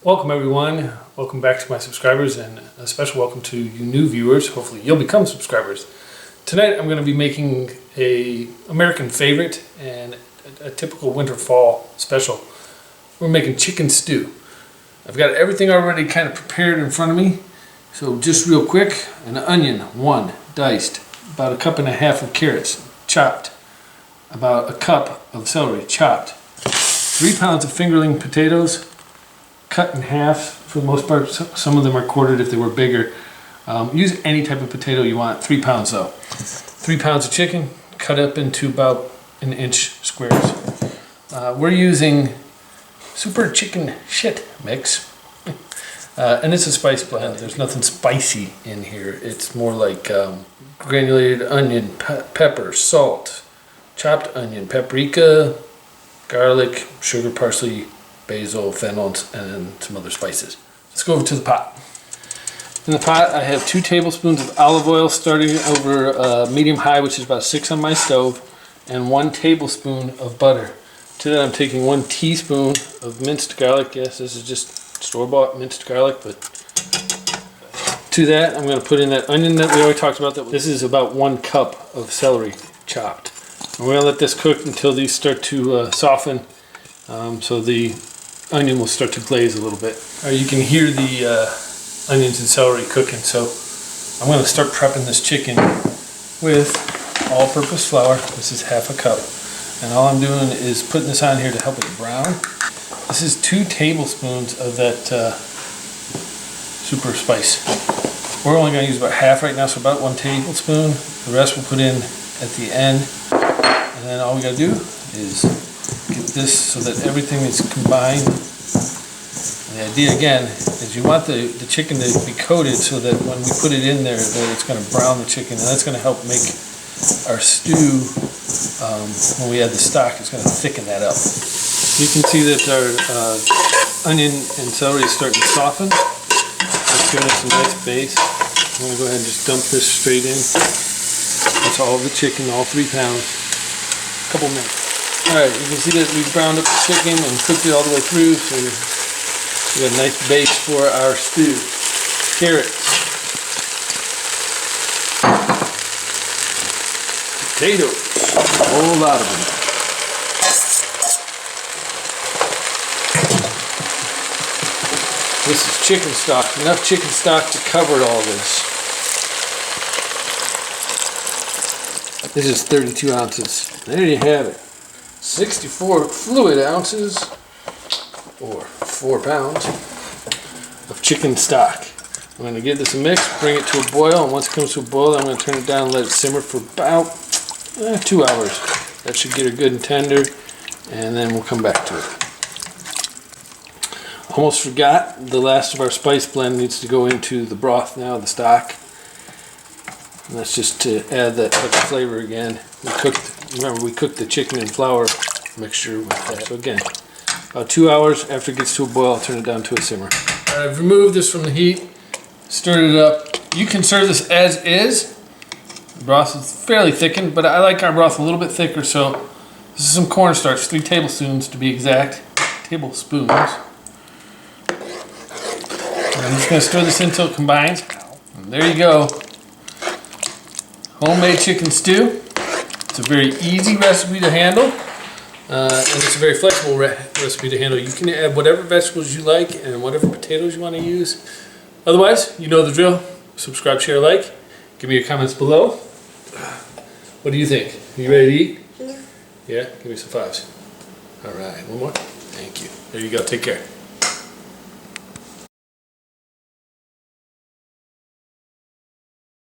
Welcome everyone, welcome back to my subscribers, and a special welcome to you new viewers. Hopefully you'll become subscribers. Tonight I'm going to be making a American favorite and a typical winter fall special. We're making chicken stew. I've got everything already kind of prepared in front of me. So just real quick, an onion, one, diced, about 1.5 cups of carrots, chopped, about a cup of celery, chopped, 3 pounds of fingerling potatoes, cut in half for the most part. Some of them are quartered if they were bigger. Use any type of potato you want, 3 pounds though. 3 pounds of chicken, cut up into about 1-inch squares. We're using Super Chicken Shit Mix. And it's a spice blend. There's nothing spicy in here. It's more like granulated onion, pepper, salt, chopped onion, paprika, garlic, sugar, parsley, basil, fennel, and some other spices. Let's go over to the pot. In the pot I have 2 tablespoons of olive oil starting over medium-high, which is about 6 on my stove, and 1 tablespoon of butter. To that I'm taking 1 teaspoon of minced garlic. Yes, this is just store-bought minced garlic, but to that I'm going to put in that onion that we already talked about. This is about 1 cup of celery chopped. And we're going to let this cook until these start to soften, so the onion will start to glaze a little bit. You can hear the onions and celery cooking, so I'm going to start prepping this chicken with all-purpose flour. This is 1/2 cup, and all I'm doing is putting this on here to help it brown. This is 2 tablespoons of that super spice. We're only going to use about half right now, so about 1 tablespoon. The rest we'll put in at the end, and then all we got to do is get this so that everything is combined. And the idea again is you want the chicken to be coated so that when we put it in there that it's going to brown the chicken, and that's going to help make our stew, when we add the stock, it's going to thicken that up. You can see that our onion and celery is starting to soften. It's giving us a nice base. I'm going to go ahead and just dump this straight in. That's all of the chicken, all 3 pounds. A couple minutes. Alright, you can see that we've browned up the chicken and cooked it all the way through, so we got a nice base for our stew. Carrots. Potatoes. A whole lot of them. This is chicken stock. Enough chicken stock to cover all this. This is 32 ounces. There you have it. 64 fluid ounces, or 4 pounds, of chicken stock. I'm going to give this a mix, bring it to a boil, and once it comes to a boil, I'm going to turn it down and let it simmer for about 2 hours. That should get her good and tender, and then we'll come back to it. Almost forgot, the last of our spice blend needs to go into the broth now, the stock. And that's just to add that touch of flavor again. Remember, we cooked the chicken and flour mixture with that. So again, about 2 hours after it gets to a boil, I'll turn it down to a simmer. I've removed this from the heat, stirred it up. You can serve this as is. The broth is fairly thickened, but I like our broth a little bit thicker, so this is some cornstarch, 3 tablespoons to be exact. Tablespoons. And I'm just going to stir this until it combines. And there you go. Homemade chicken stew. It's a very easy recipe to handle, and it's a very flexible recipe to handle. You can add whatever vegetables you like and whatever potatoes you want to use. Otherwise, you know the drill. Subscribe, share, like. Give me your comments below. What do you think? Are you ready to eat? Yeah. Yeah? Give me some 5s. All right. One more. Thank you. There you go. Take care.